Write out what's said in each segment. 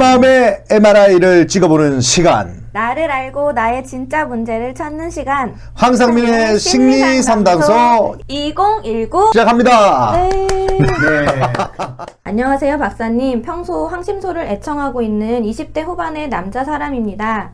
마음의 MRI를 찍어보는 시간. 나를 알고 나의 진짜 문제를 찾는 시간. 황상민의 심리상담소 2019 시작합니다. 네. 네. 안녕하세요 박사님. 평소 황심소를 애청하고 있는 20대 후반의 남자 사람입니다.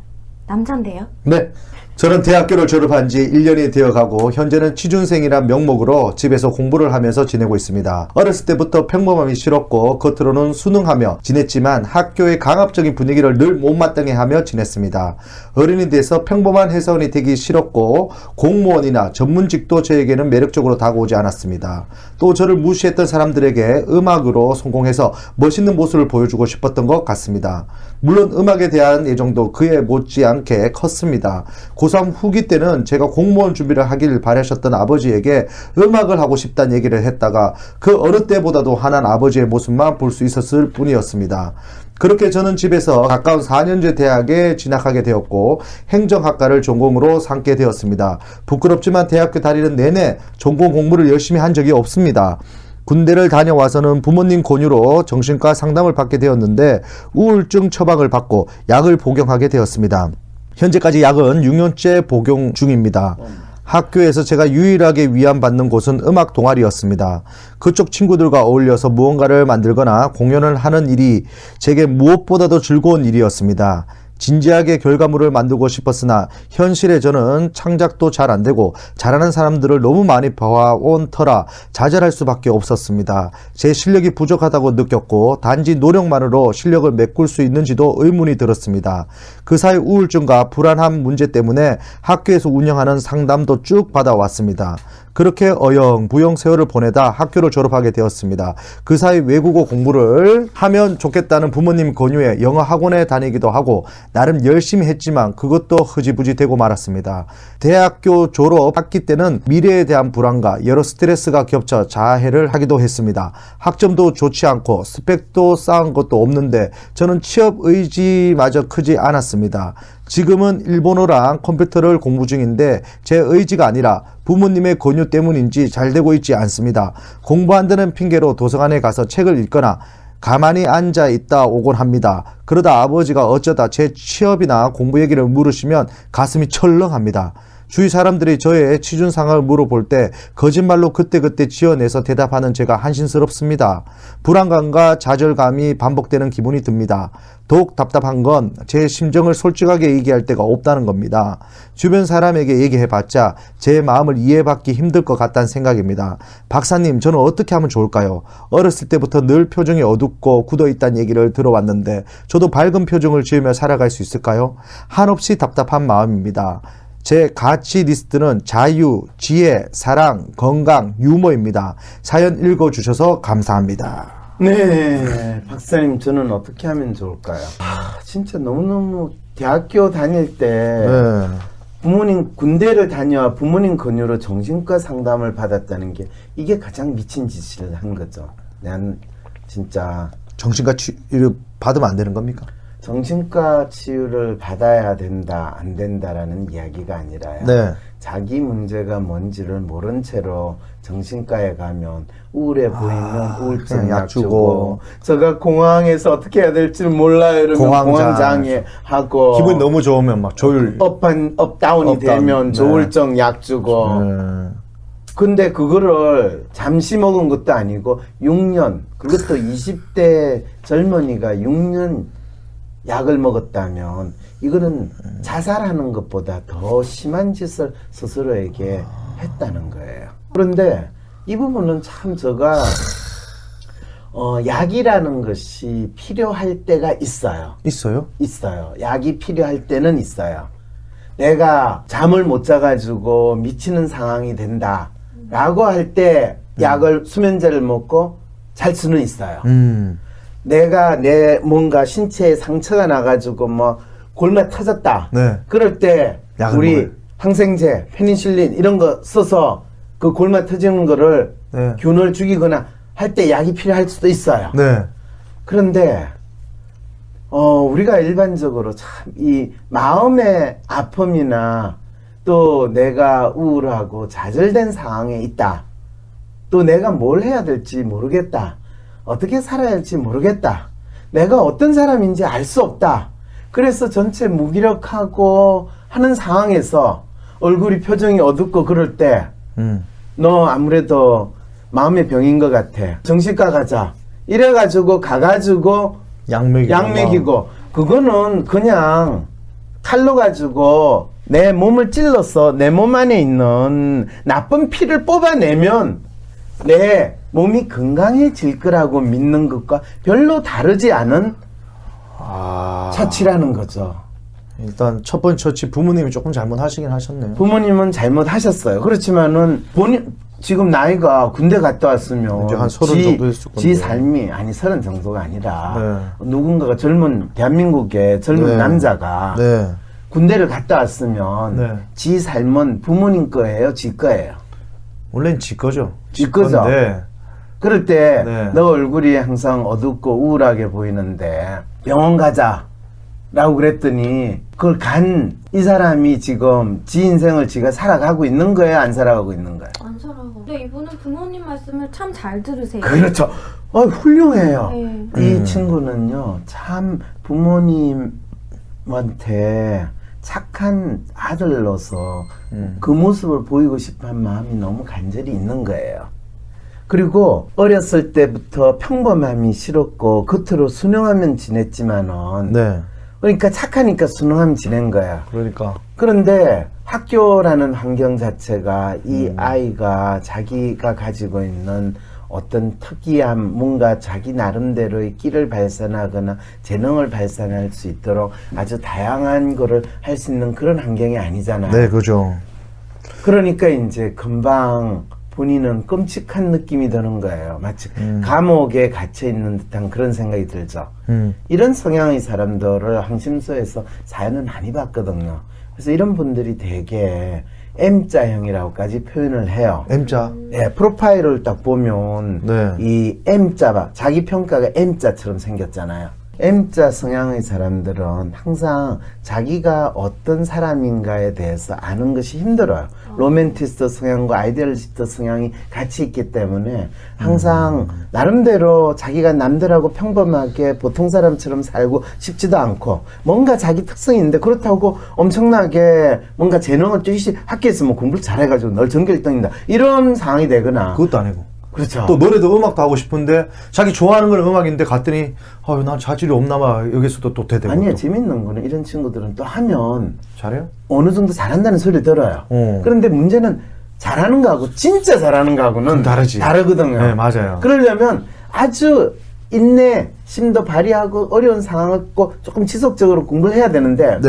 남잔데요? 네. 저는 대학교를 졸업한 지 1년이 되어가고 현재는 취준생이란 명목으로 집에서 공부를 하면서 지내고 있습니다. 어렸을 때부터 평범함이 싫었고 겉으로는 순응하며 지냈지만 학교의 강압적인 분위기를 늘 못마땅해 하며 지냈습니다. 어른이 돼서 평범한 회사원이 되기 싫었고 공무원이나 전문직도 저에게는 매력적으로 다가오지 않았습니다. 또 저를 무시했던 사람들에게 음악으로 성공해서 멋있는 모습을 보여주고 싶었던 것 같습니다. 물론 음악에 대한 애정도 그에 못지않게 컸습니다. 고3 후기 때는 제가 공무원 준비를 하길 바라셨던 아버지에게 음악을 하고 싶다는 얘기를 했다가 그 어느 때보다도 환한 아버지의 모습만 볼 수 있었을 뿐이었습니다. 그렇게 저는 집에서 가까운 4년제 대학에 진학하게 되었고 행정학과를 전공으로 삼게 되었습니다. 부끄럽지만 대학교 다니는 내내 전공 공부를 열심히 한 적이 없습니다. 군대를 다녀와서는 부모님 권유로 정신과 상담을 받게 되었는데 우울증 처방을 받고 약을 복용하게 되었습니다. 현재까지 약은 6년째 복용 중입니다. 학교에서 제가 유일하게 위안받는 곳은 음악 동아리였습니다. 그쪽 친구들과 어울려서 무언가를 만들거나 공연을 하는 일이 제게 무엇보다도 즐거운 일이었습니다. 진지하게 결과물을 만들고 싶었으나 현실에 저는 창작도 잘 안되고 잘하는 사람들을 너무 많이 봐온 터라 좌절할 수밖에 없었습니다. 제 실력이 부족하다고 느꼈고 단지 노력만으로 실력을 메꿀 수 있는지도 의문이 들었습니다. 그 사이 우울증과 불안함 문제 때문에 학교에서 운영하는 상담도 쭉 받아왔습니다. 그렇게 어영부영 세월을 보내다 학교를 졸업하게 되었습니다. 그 사이 외국어 공부를 하면 좋겠다는 부모님 권유에 영어 학원에 다니기도 하고 나름 열심히 했지만 그것도 흐지부지 되고 말았습니다. 대학교 졸업 학기 때는 미래에 대한 불안과 여러 스트레스가 겹쳐 자해를 하기도 했습니다. 학점도 좋지 않고 스펙도 쌓은 것도 없는데 저는 취업 의지마저 크지 않았습니다. 지금은 일본어랑 컴퓨터를 공부 중인데 제 의지가 아니라 부모님의 권유 때문인지 잘 되고 있지 않습니다. 공부한다는 핑계로 도서관에 가서 책을 읽거나 가만히 앉아 있다 오곤 합니다. 그러다 아버지가 어쩌다 제 취업이나 공부 얘기를 물으시면 가슴이 철렁합니다. 주위 사람들이 저의 취준 상황을 물어볼 때 거짓말로 그때그때 지어내서 대답하는 제가 한심스럽습니다. 불안감과 좌절감이 반복되는 기분이 듭니다. 더욱 답답한 건 제 심정을 솔직하게 얘기할 데가 없다는 겁니다. 주변 사람에게 얘기해봤자 제 마음을 이해받기 힘들 것 같다는 생각입니다. 박사님, 저는 어떻게 하면 좋을까요? 어렸을 때부터 늘 표정이 어둡고 굳어있다는 얘기를 들어왔는데 저도 밝은 표정을 지으며 살아갈 수 있을까요? 한없이 답답한 마음입니다. 제 가치 리스트는 자유, 지혜, 사랑, 건강, 유머입니다. 사연 읽어주셔서 감사합니다. 네, 박사님, 저는 어떻게 하면 좋을까요? 진짜 너무너무 대학교 다닐 때 부모님 군대를 다녀와 부모님 권유로 정신과 상담을 받았다는 게 이게 가장 미친 짓을 한 거죠. 난 진짜 정신과 치료를 받으면 안 되는 겁니까? 정신과 치유를 받아야 된다, 안 된다라는 이야기가 아니라요. 네. 자기 문제가 뭔지를 모른 채로 정신과에 가면 우울해 보이면 우울증 약 주고 제가 공황에서 어떻게 해야 될지 몰라요 이러면 공황장애 하고 기분이 너무 좋으면 막 조율 업다운이 되면 조울증 약 주고 근데 그거를 잠시 먹은 것도 아니고 6년 그것도 20대 젊은이가 6년 약을 먹었다면 이거는 자살하는 것보다 더 심한 짓을 스스로에게 했다는 거예요. 그런데 이 부분은 참 제가 약이라는 것이 필요할 때가 있어요. 있어요? 있어요. 약이 필요할 때는 있어요. 내가 잠을 못 자가지고 미치는 상황이 된다 라고 할 때 약을 수면제를 먹고 잘 수는 있어요. 내가 내 뭔가 신체에 상처가 나가지고 뭐 골마 터졌다. 네. 그럴 때 우리 먹어요. 항생제, 페니실린 이런 거 써서 그 골마 터지는 거를 균을 죽이거나 할 때 약이 필요할 수도 있어요. 네. 그런데 우리가 일반적으로 참 이 마음의 아픔이나 또 내가 우울하고 좌절된 상황에 있다. 또 내가 뭘 해야 될지 모르겠다. 어떻게 살아야 할지 모르겠다. 내가 어떤 사람인지 알 수 없다. 그래서 전체 무기력하고 하는 상황에서 얼굴이 표정이 어둡고 그럴 때 너 아무래도 마음의 병인 것 같아. 정신과 가자. 이래가지고 가가지고 약 먹이고 그거는 그냥 칼로 가지고 내 몸을 찔러서 내 몸 안에 있는 나쁜 피를 뽑아내면 내 몸이 건강해질 거라고 믿는 것과 별로 다르지 않은 처치라는 거죠. 일단 첫 번째 처치 부모님이 조금 잘못하시긴 하셨네요. 부모님은 잘못하셨어요. 그렇지만은 지금 나이가 군대 갔다 왔으면 이제 한 30 정도 됐을 건데. 지 삶이 아니 30 정도가 아니라 누군가가 젊은 대한민국의 젊은 남자가 군대를 갔다 왔으면 지 삶은 부모님 거예요, 지 거예요. 원래는 지 거죠. 지 거죠. 그럴 때 너 얼굴이 항상 어둡고 우울하게 보이는데 병원 가자 라고 그랬더니 그걸 간 이 사람이 지금 지 인생을 지가 살아가고 있는 거예요, 안 살아가고 있는 거예요? 안 살아가고. 근데 이분은 부모님 말씀을 참 잘 들으세요. 그렇죠. 훌륭해요. 네. 이 친구는요, 참 부모님한테 착한 아들로서 그 모습을 보이고 싶은 마음이 너무 간절히 있는 거예요. 그리고 어렸을 때부터 평범함이 싫었고 겉으로 순응하면 지냈지만은 그러니까 착하니까 순응하면 지낸 거야. 그런데 학교라는 환경 자체가 이 아이가 자기가 가지고 있는 어떤 특이함, 뭔가 자기 나름대로의 끼를 발산하거나 재능을 발산할 수 있도록 아주 다양한 거를 할 수 있는 그런 환경이 아니잖아요. 네, 그죠. 그러니까 이제 금방 본인은 끔찍한 느낌이 드는 거예요. 마치 감옥에 갇혀 있는 듯한 그런 생각이 들죠. 이런 성향의 사람들을 항심소에서 사연을 많이 봤거든요. 그래서 이런 분들이 되게 M자형이라고까지 표현을 해요. M자? 네, 프로파일을 딱 보면 이 M자, 자기 평가가 M자처럼 생겼잖아요. M자 성향의 사람들은 항상 자기가 어떤 사람인가에 대해서 아는 것이 힘들어요. 로맨티스트 성향과 아이디얼리스트 성향이 같이 있기 때문에 항상 나름대로 자기가 남들하고 평범하게 보통 사람처럼 살고 싶지도 않고 뭔가 자기 특성이 있는데 그렇다고 엄청나게 뭔가 재능을 뛰시 학교에서 뭐 공부를 잘해가지고 널 전교 1등이다 이런 상황이 되거나 그것도 아니고. 그렇죠. 또 노래도 음악도 하고 싶은데 자기 좋아하는 건 음악인데 갔더니 난 자질이 없나 봐. 여기서도 또 대대고. 아니요. 재밌는 거는 이런 친구들은 또 하면 잘해요? 어느 정도 잘한다는 소리를 들어요. 그런데 문제는 잘하는 거하고 진짜 잘하는 거하고는 다르거든요. 네, 맞아요. 그러려면 아주 인내, 심도 발휘하고 어려운 상황을 꼭 조금 지속적으로 공부를 해야 되는데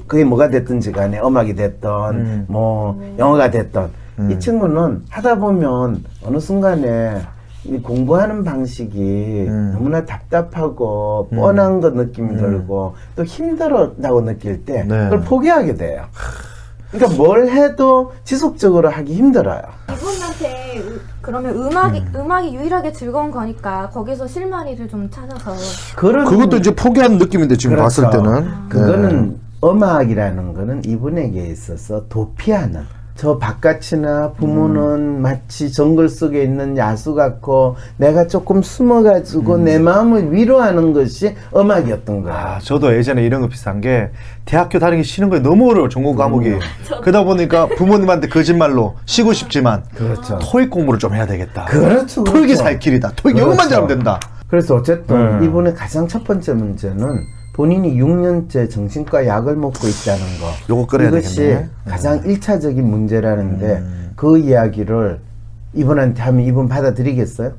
그게 뭐가 됐든지 간에 음악이 됐던 뭐 영어가 됐던 이 친구는 하다 보면 어느 순간에 이 공부하는 방식이 너무나 답답하고 뻔한 것 느낌이 들고 또 힘들었다고 느낄 때 그걸 포기하게 돼요. 그러니까 뭘 해도 지속적으로 하기 힘들어요. 이분한테 그러면 음악이 유일하게 즐거운 거니까 거기서 실마리를 좀 찾아서 그것도 이제 포기하는 느낌인데 지금 봤을 때는 그거는 음악이라는 거는 이분에게 있어서 도피하는 저 바깥이나 부모는 마치 정글 속에 있는 야수 같고 내가 조금 숨어가지고 내 마음을 위로하는 것이 음악이었던 거야. 저도 예전에 이런 거 비슷한 게 대학교 다니기 싫은 거에 너무 어려워 전공 과목이. 그러다 보니까 부모님한테 거짓말로 쉬고 싶지만 토익 공부를 좀 해야 되겠다. 토익이 살 길이다. 토익 영어만 잘하면 된다. 그래서 어쨌든 이분의 가장 첫 번째 문제는 본인이 6년째 정신과 약을 먹고 있다는 거. 요거 끌어야 이것이 되겠네. 가장 1차적인 문제라는데 그 이야기를 이분한테 하면 이분 받아들이겠어요?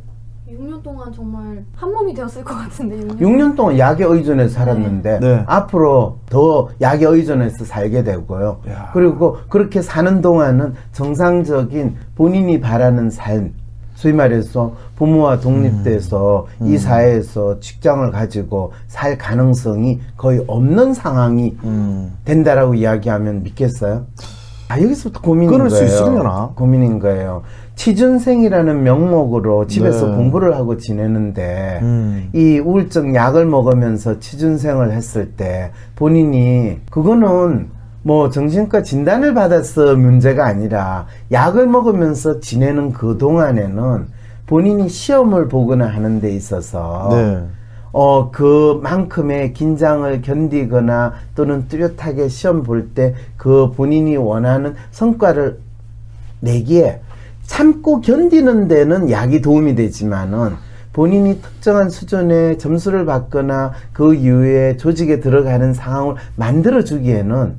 6년 동안 정말 한 몸이 되었을 것 같은데 6년 동안 약에 의존해서 살았는데 앞으로 더 약에 의존해서 살게 되고요. 그리고 그렇게 사는 동안은 정상적인 본인이 바라는 삶, 소위 말해서 부모와 독립돼서 이 사회에서 직장을 가지고 살 가능성이 거의 없는 상황이 된다라고 이야기하면 믿겠어요? 여기서부터 고민인 끊을 수 거예요. 있으려나? 고민인 거예요. 취준생이라는 명목으로 집에서 공부를 하고 지내는데 이 우울증 약을 먹으면서 취준생을 했을 때 본인이 그거는 뭐 정신과 진단을 받아서 문제가 아니라 약을 먹으면서 지내는 그 동안에는 본인이 시험을 보거나 하는 데 있어서 그만큼의 긴장을 견디거나 또는 뚜렷하게 시험 볼 때 그 본인이 원하는 성과를 내기에 참고 견디는 데는 약이 도움이 되지만은 본인이 특정한 수준의 점수를 받거나 그 이후에 조직에 들어가는 상황을 만들어주기에는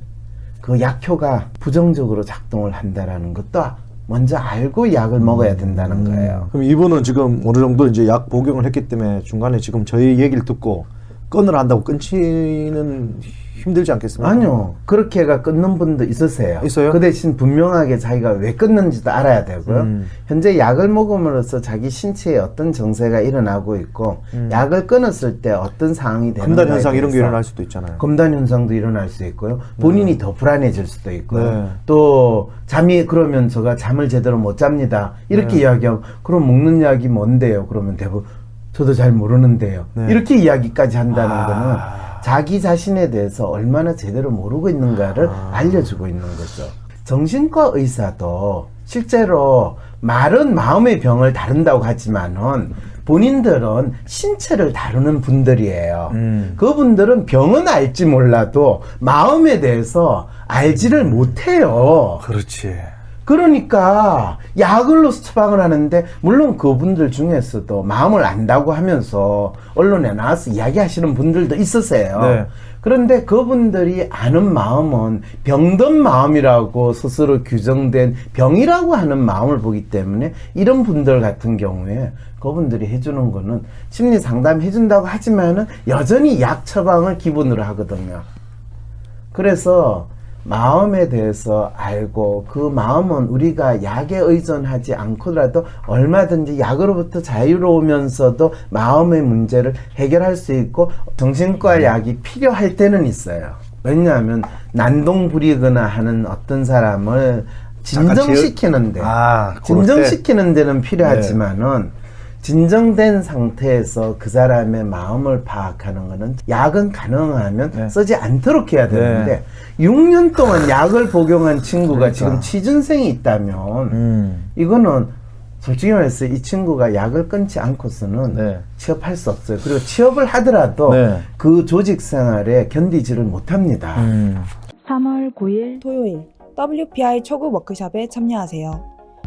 그 약효가 부정적으로 작동을 한다라는 것도 먼저 알고 약을 먹어야 된다는 거예요. 그럼 이분은 지금 어느 정도 이제 약 복용을 했기 때문에 중간에 지금 저희 얘기를 듣고 끊으라 한다고 끊지는 힘들지 않겠습니까? 아니요. 그렇게가 끊는 분도 있으세요. 있어요? 그 대신 분명하게 자기가 왜 끊는지도 알아야 되고요. 현재 약을 먹음으로써 자기 신체에 어떤 정세가 일어나고 있고 약을 끊었을 때 어떤 상황이 되는가에 금단 현상 이런 게 대해서 일어날 수도 있잖아요. 검단 현상도 일어날 수 있고요. 본인이 더 불안해질 수도 있고요. 네. 또 잠이 그러면 제가 잠을 제대로 못 잡니다. 이렇게 이야기하면 그럼 먹는 약이 뭔데요? 그러면 대부분 저도 잘 모르는데요. 네. 이렇게 이야기까지 한다는 거는 자기 자신에 대해서 얼마나 제대로 모르고 있는가를 알려주고 있는 거죠. 정신과 의사도 실제로 말은 마음의 병을 다룬다고 하지만은 본인들은 신체를 다루는 분들이에요. 그분들은 병은 알지 몰라도 마음에 대해서 알지를 못해요. 그렇지. 그러니까 약을로 처방을 하는데 물론 그분들 중에서도 마음을 안다고 하면서 언론에 나와서 이야기하시는 분들도 있으세요. 네. 그런데 그분들이 아는 마음은 병든 마음이라고 스스로 규정된 병이라고 하는 마음을 보기 때문에 이런 분들 같은 경우에 그분들이 해주는 거는 심리 상담 해준다고 하지만은 여전히 약 처방을 기본으로 하거든요. 그래서 마음에 대해서 알고 그 마음은 우리가 약에 의존하지 않고라도 얼마든지 약으로부터 자유로우면서도 마음의 문제를 해결할 수 있고 정신과 약이 필요할 때는 있어요. 왜냐하면 난동부리거나 하는 어떤 사람을 진정시키는데 진정시키는 데는 필요하지만은 진정된 상태에서 그 사람의 마음을 파악하는 것은 약은 가능하면 쓰지 않도록 해야 되는데 6년 동안 약을 복용한 친구가 지금 취준생이 있다면 이거는 솔직히 말해서 이 친구가 약을 끊지 않고서는 취업할 수 없어요. 그리고 취업을 하더라도 그 조직 생활에 견디지를 못합니다. 3월 9일 토요일 WPI 초급 워크숍에 참여하세요.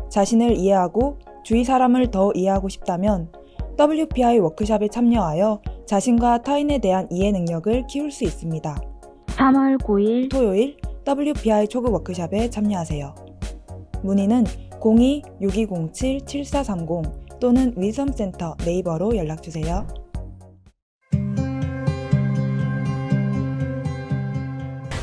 자신을 이해하고 주위 사람을 더 이해하고 싶다면 WPI 워크숍에 참여하여 자신과 타인에 대한 이해 능력을 키울 수 있습니다. 3월 9일 토요일 WPI 초급 워크숍에 참여하세요. 문의는 02-6207-7430 또는 윈섬센터 네이버로 연락주세요.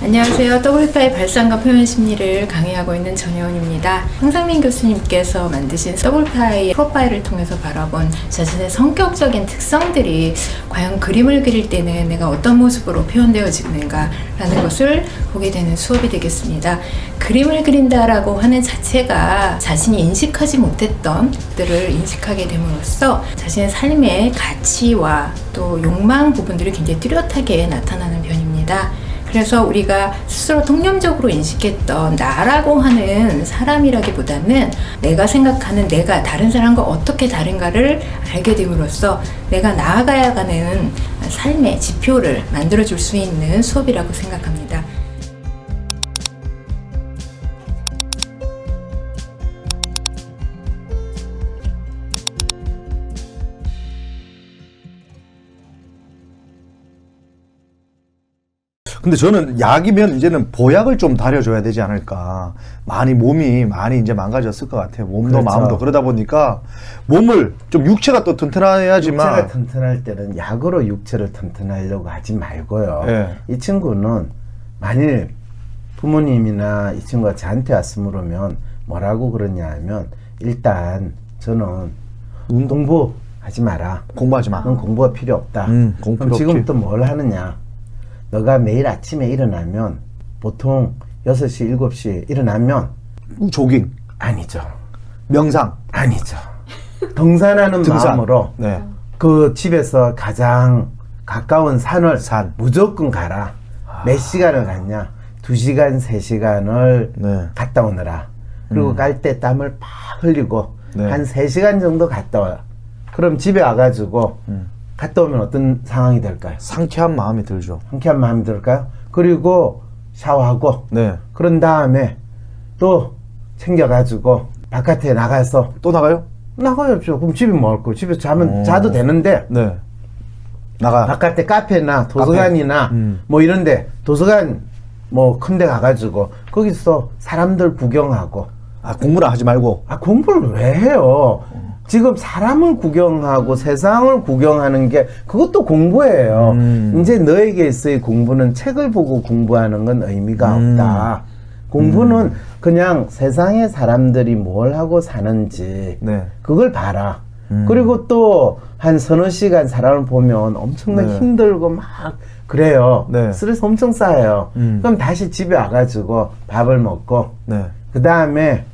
안녕하세요. WPI 발상과 표현 심리를 강의하고 있는 전혜원입니다. 황상민 교수님께서 만드신 WPI 프로파일을 통해서 바라본 자신의 성격적인 특성들이 과연 그림을 그릴 때는 내가 어떤 모습으로 표현되어지는가라는 것을 보게 되는 수업이 되겠습니다. 그림을 그린다라고 하는 자체가 자신이 인식하지 못했던 것들을 인식하게 됨으로써 자신의 삶의 가치와 또 욕망 부분들이 굉장히 뚜렷하게 나타나는 편입니다. 그래서 우리가 스스로 통념적으로 인식했던 나라고 하는 사람이라기보다는 내가 생각하는 내가 다른 사람과 어떻게 다른가를 알게 됨으로써 내가 나아가야 하는 삶의 지표를 만들어줄 수 있는 수업이라고 생각합니다. 근데 저는 약이면 이제는 보약을 좀 다려줘야 되지 않을까. 몸이 많이 이제 망가졌을 것 같아요. 몸도 그렇죠. 마음도. 그러다 보니까 몸을 좀 육체가 또 튼튼해야지만. 육체가 튼튼할 때는 약으로 육체를 튼튼하려고 하지 말고요. 이 친구는 만일 부모님이나 이 친구가 저한테 왔으면 뭐라고 그러냐 하면 일단 저는 공부하지 마라. 공부하지 마. 넌 공부가 필요 없다. 공부 그럼 필요 지금 없지. 또 뭘 하느냐. 너가 매일 아침에 일어나면 보통 6시, 7시 일어나면 조깅. 아니죠. 명상. 아니죠. 등산하는 등산. 마음으로 그 집에서 가장 가까운 산을 무조건 가라. 몇 시간을 갔냐? 2시간, 3시간을 갔다 오느라. 그리고 갈 때 땀을 팍 흘리고 한 3시간 정도 갔다 와. 그럼 집에 와가지고 갔다 오면 어떤 상황이 될까요? 상쾌한 마음이 들죠. 상쾌한 마음이 들까요? 그리고 샤워하고 네. 그런 다음에 또 챙겨가지고 바깥에 나가서 또 나가요? 나가야죠. 그럼 집에 뭐 할 거예요? 집에서 자면 자도 되는데 네. 나가. 바깥에 카페나 도서관이나 뭐 이런데 도서관 뭐 큰 데 가가지고 거기서 사람들 구경하고 아, 공부를 하지 말고. 아 공부를 왜 해요? 지금 사람을 구경하고 세상을 구경하는 게 그것도 공부예요. 이제 너에게 있어의 공부는 책을 보고 공부하는 건 의미가 없다. 공부는 그냥 세상의 사람들이 뭘 하고 사는지 네. 그걸 봐라. 그리고 또 한 서너 시간 사람을 보면 엄청나게 네. 힘들고 막 그래요. 네. 스트레스 엄청 쌓여요. 그럼 다시 집에 와가지고 밥을 먹고 네. 그 다음에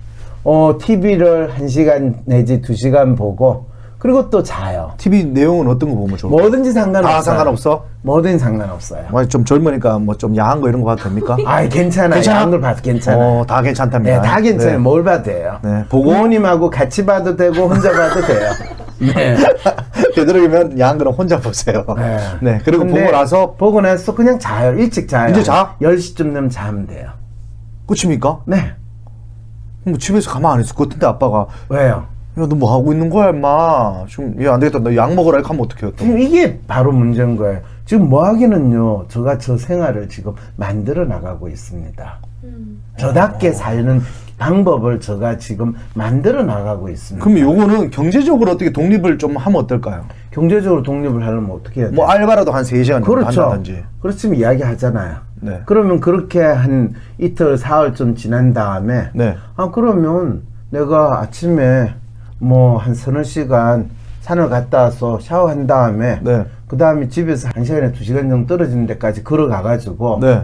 TV를 1시간 내지 2시간 보고 그리고 또 자요. TV 내용은 어떤 거 보면 좋을까요? 뭐든지 상관없어요. 아, 상관없어? 뭐든지 상관없어요. 뭐 좀 젊으니까 뭐 좀 야한 거 이런 거 봐도 됩니까? 아이 괜찮아요. 괜찮아? 야한 걸 봐도 괜찮아요. 다 괜찮답니다. 네, 다 괜찮아요. 네. 뭘 봐도 돼요. 네, 보고 부모님하고 같이 봐도 되고 혼자 봐도 돼요. 네. 되도록이면 야한 거는 혼자 보세요. 네. 네. 그리고 근데 보고 나서 보고 나서 그냥 자요. 일찍 자요. 이제 자? 10시쯤 되면 자면 돼요. 끝입니까? 네. 뭐 집에서 가만 안 있을 것 같은데 아빠가 왜요? 야, 너 뭐 하고 있는 거야, 임마. 지금 얘 안 되겠다. 너 약 먹으라 이렇게 하면 어떡해요, 또. 지금 이게 바로 문제인 거예요. 지금 뭐 하기는요. 제가 저 생활을 지금 만들어 나가고 있습니다. 저답게 사는 방법을 제가 지금 만들어 나가고 있습니다. 그럼 요거는 경제적으로 어떻게 독립을 좀 하면 어떨까요? 경제적으로 독립을 하려면 어떻게 해야 돼요? 뭐 알바라도 한 3시간 정도 그렇죠. 한다든지. 그렇지만 이야기 하잖아요. 네. 그러면 그렇게 한 이틀, 사흘 좀 지난 다음에 네. 아 그러면 내가 아침에 뭐 한 서너 시간 산을 갔다 와서 샤워한 다음에 네. 그 다음에 집에서 1시간에 2시간 정도 떨어지는 데까지 걸어가가지고 네.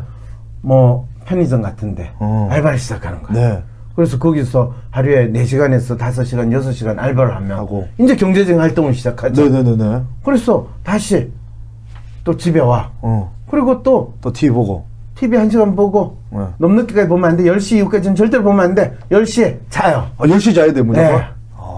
뭐 편의점 같은데 어. 알바를 시작하는 거예요. 네. 그래서 거기서 하루에 4시간에서 5시간, 6시간 알바를 하면 하고. 이제 경제적인 활동을 시작하죠. 네네네네. 그래서 다시 또 집에 와. 그리고 또 또 TV 보고. TV 1시간 보고 네. 너무 늦게까지 보면 안 돼. 10시 이후까지는 절대로 보면 안 돼. 10시에 자요. 아, 10시 자야 돼, 무조건? 네.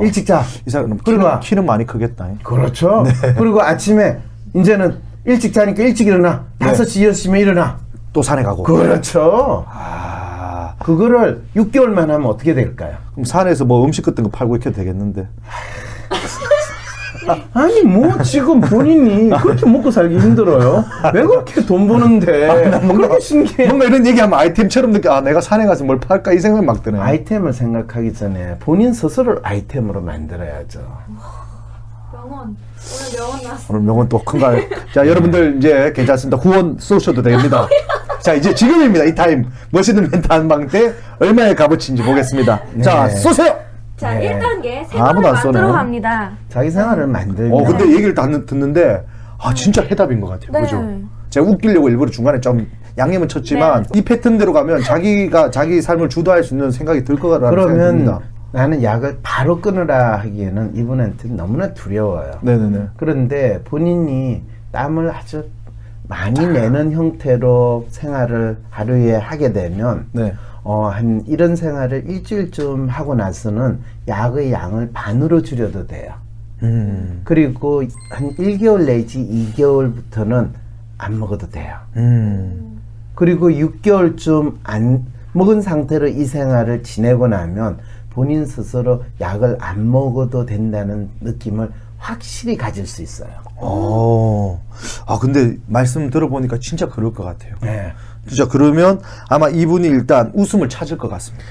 일찍 자. 이 사람 그리고 키는 많이 크겠다. 그렇죠. 네. 그리고 아침에 이제는 일찍 자니까 일찍 일어나. 네. 5시, 6시면 일어나. 또 산에 가고. 그렇죠. 아. 그거를 6개월만 하면 어떻게 될까요? 그럼 산에서 뭐 음식 같은 거 팔고 이렇게 되겠는데. 아니 뭐 지금 본인이 그렇게 먹고 살기 힘들어요? 왜 그렇게 돈 버는데 그렇게 신기해. 뭔가 이런 얘기하면 아이템처럼 느껴. 아, 내가 산에 가서 뭘 팔까 이 생각이 막 드네. 아이템을 생각하기 전에 본인 스스로를 아이템으로 만들어야죠. 명언. 오늘 명언 나왔어. 오늘 명언 또 큰가요? 자, 여러분들 이제 괜찮습니다. 후원 쏘셔도 됩니다. 자, 이제 지금입니다. 이 타임. 멋있는 멘트 한 방 때 얼마의 값어치인지 보겠습니다. 자, 쏘세요! 자, 네. 1단계 생활을 아무도 안 쏘네. 만들어 갑니다. 자기 생활을 만들면 근데 얘기를 듣는데, 아, 진짜 해답인 것 같아요. 네. 그죠? 제가 웃기려고 일부러 중간에 좀 양념은 쳤지만, 이 패턴대로 가면 자기 삶을 주도할 수 있는 생각이 들 거라는 생각이 그러면 듭니다. 나는 약을 바로 끊으라 하기에는 이분한테 너무나 두려워요. 네네네. 그런데 본인이 땀을 아주 많이 내는 형태로 생활을 하루에 하게 되면 네. 한 이런 생활을 일주일쯤 하고 나서는 약의 양을 반으로 줄여도 돼요. 그리고 한 1개월 내지 2개월부터는 안 먹어도 돼요. 그리고 6개월쯤 안 먹은 상태로 이 생활을 지내고 나면 본인 스스로 약을 안 먹어도 된다는 느낌을 확실히 가질 수 있어요. 아, 근데 말씀 들어보니까 진짜 그럴 것 같아요. 네. 진짜 그러면 아마 이분이 일단 웃음을 찾을 것 같습니다.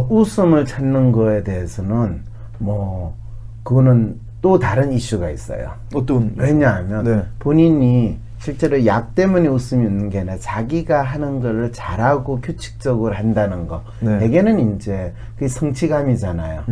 웃음을 찾는 거에 대해서는 뭐 그거는 또 다른 이슈가 있어요. 어떤 왜냐하면 네. 본인이 실제로 약 때문에 웃음이 있는 게 아니라 자기가 하는 거를 잘하고 규칙적으로 한다는 거. 네. 대개는 이제 그게 성취감이잖아요.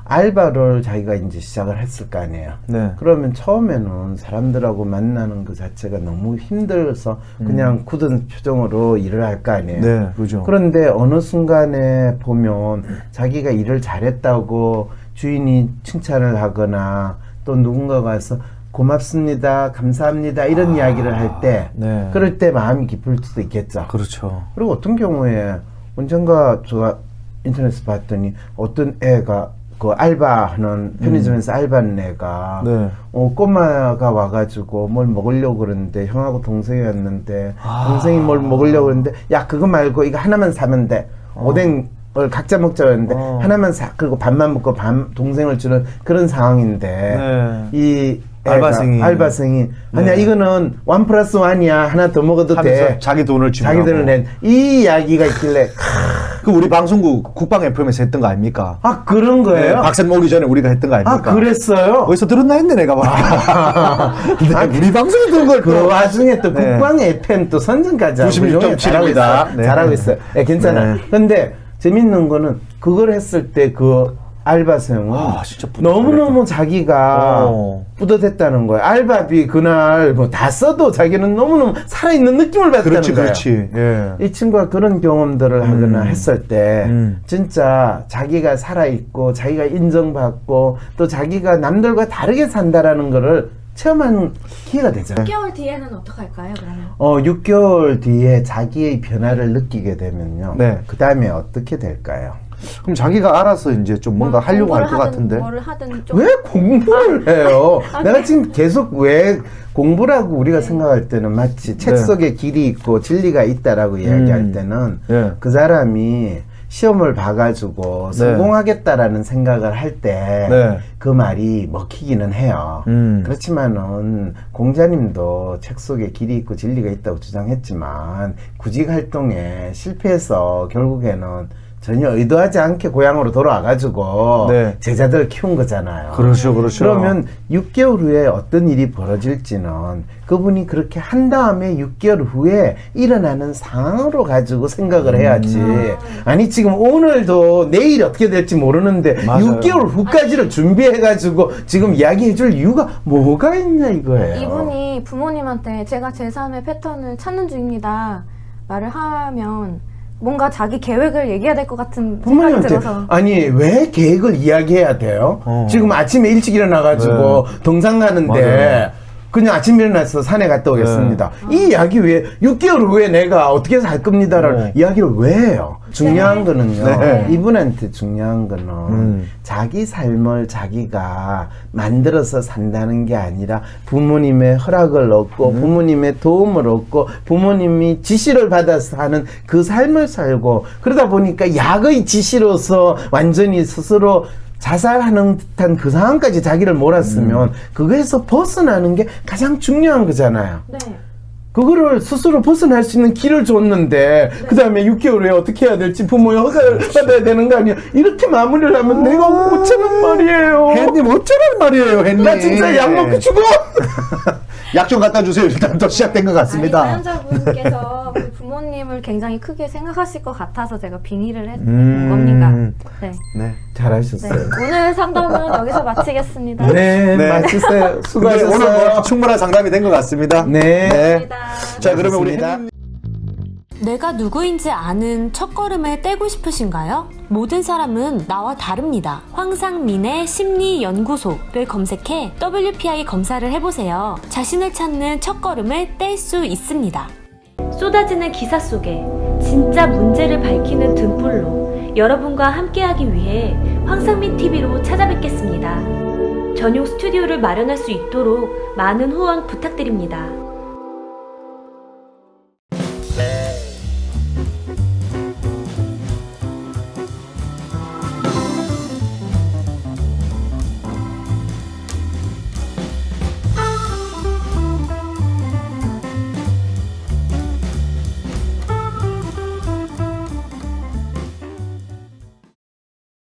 알바를 자기가 이제 시작을 했을 거 아니에요. 네. 그러면 처음에는 사람들하고 만나는 그 자체가 너무 힘들어서 그냥 굳은 표정으로 일을 할 거 아니에요. 네, 그죠. 그런데 어느 순간에 보면 자기가 일을 잘했다고 주인이 칭찬을 하거나 또 누군가가 와서 고맙습니다, 감사합니다 이런 이야기를 할 때 네. 그럴 때 마음이 깊을 수도 있겠죠. 그렇죠. 그리고 어떤 경우에 언젠가 제가 인터넷에서 봤더니 어떤 애가 그 알바하는 편의점에서 알바하는 애가 네. 꼬마가 와가지고 뭘 먹으려고 그러는데 형하고 동생이 왔는데 동생이 뭘 먹으려고 그러는데 야 그거 말고 이거 하나만 사면 돼. 오뎅을 각자 먹자고 했는데 하나만 사 그리고 반만 먹고 반 동생을 주는 그런 상황인데 네. 이 알바생이 아니야 네. 이거는 1+1이야 하나 더 먹어도 하면서 돼. 자기 돈을 지불하고. 자기들은 낸 이 이야기가 있길래 그 우리 방송국 국방 FM에서 했던 거 아닙니까? 아 그런 거예요? 박사님 오기 전에 우리가 했던 거 아닙니까? 아 그랬어요? 어디서 들었나 했네 내가 봐. 네, 우리 방송에 들은 걸 그 와중에 또 네. 국방 FM 또 선전까지 하고 96.7 입니다. 네. 잘하고 있어요. 네, 괜찮아. 네. 근데 재밌는 거는 그걸 했을 때 그 알바생은 진짜 뿌듯하겠다. 너무너무 자기가 어. 뿌듯했다는 거예요. 알바비 그날 뭐 다 써도 자기는 너무너무 살아있는 느낌을 받았다는 그렇지 거예요. 그렇지. 예. 이 친구가 그런 경험들을 하거나 했을 때 진짜 자기가 살아있고 자기가 인정받고 또 자기가 남들과 다르게 산다라는 거를 체험하는 기회가 되잖아요. 6개월 뒤에는 어떻게 할까요, 그러면? 6개월 뒤에 자기의 변화를 느끼게 되면요. 네. 그 다음에 어떻게 될까요? 그럼 자기가 알아서 이제 좀 뭔가 하려고 할 것 공부를 같은데. 하든 뭐를 하든 좀 왜 공부를 해요? 내가 지금 계속 왜 공부라고 우리가 생각할 때는 마치 책 네. 속에 길이 있고 진리가 있다라고 이야기할 때는 네. 그 사람이 시험을 봐가지고 성공하겠다라는 생각을 할 때 그 네. 말이 먹히기는 해요. 그렇지만은 공자님도 책 속에 길이 있고 진리가 있다고 주장했지만 구직 활동에 실패해서 결국에는 전혀 의도하지 않게 고향으로 돌아와가지고 네. 제자들 키운 거잖아요. 그렇죠, 그렇죠. 그러면 6개월 후에 어떤 일이 벌어질지는 그분이 그렇게 한 다음에 6개월 후에 일어나는 상황으로 가지고 생각을 해야지. 아니 지금 오늘도 내일 어떻게 될지 모르는데 맞아요. 6개월 후까지를 준비해가지고 지금 이야기해줄 이유가 뭐가 있냐 이거예요. 이분이 부모님한테 제가 제3의 패턴을 찾는 중입니다 말을 하면 뭔가 자기 계획을 얘기해야 될 것 같은 생각이 부모님한테 들어서 아니 왜 계획을 이야기해야 돼요? 지금 아침에 일찍 일어나가지고 등산 가는데 맞아요. 그냥 아침 일어나서 산에 갔다 오겠습니다. 이 이야기 왜 6개월 후에 내가 어떻게 살 겁니다라는 이야기를 왜 해요? 중요한 거는요. 네. 이분한테 중요한 거는 자기 삶을 자기가 만들어서 산다는 게 아니라 부모님의 허락을 얻고 부모님의 도움을 얻고 부모님이 지시를 받아서 하는 그 삶을 살고 그러다 보니까 약의 지시로서 완전히 스스로 자살하는 듯한 그 상황까지 자기를 몰았으면 그거에서 벗어나는 게 가장 중요한 거잖아요. 네. 그거를 스스로 벗어날 수 있는 길을 줬는데 그 다음에 6개월 후에 어떻게 해야 될지 부모의 허가를 받아야 되는 거 아니야. 이렇게 마무리를 하면 내가 어쩌란 말이에요. 햇님 어쩌란 말이에요, 햇님. 나 진짜 약 먹고 죽어. 약 좀 갖다 주세요. 일단 또 시작된 것 같습니다. 아니, 사연자분께서 그 부모님을 굉장히 크게 생각하실 것 같아서 제가 빙의를 했던 겁니다. 네. 네. 잘하셨어요. 오늘 상담은 여기서 마치겠습니다. 네, 네. 마치세요. 오늘 수고하셨어요. 뭐 충분한 상담이 된 것 같습니다. 네. 감사합니다. 자, 그러면 우리 고맙습니다. 햇님 내가 누구인지 아는 첫걸음을 떼고 싶으신가요? 모든 사람은 나와 다릅니다. 황상민의 심리연구소를 검색해 WPI 검사를 해보세요. 자신을 찾는 첫걸음을 뗄 수 있습니다. 쏟아지는 기사 속에 진짜 문제를 밝히는 등불로 여러분과 함께하기 위해 황상민 TV로 찾아뵙겠습니다. 전용 스튜디오를 마련할 수 있도록 많은 후원 부탁드립니다.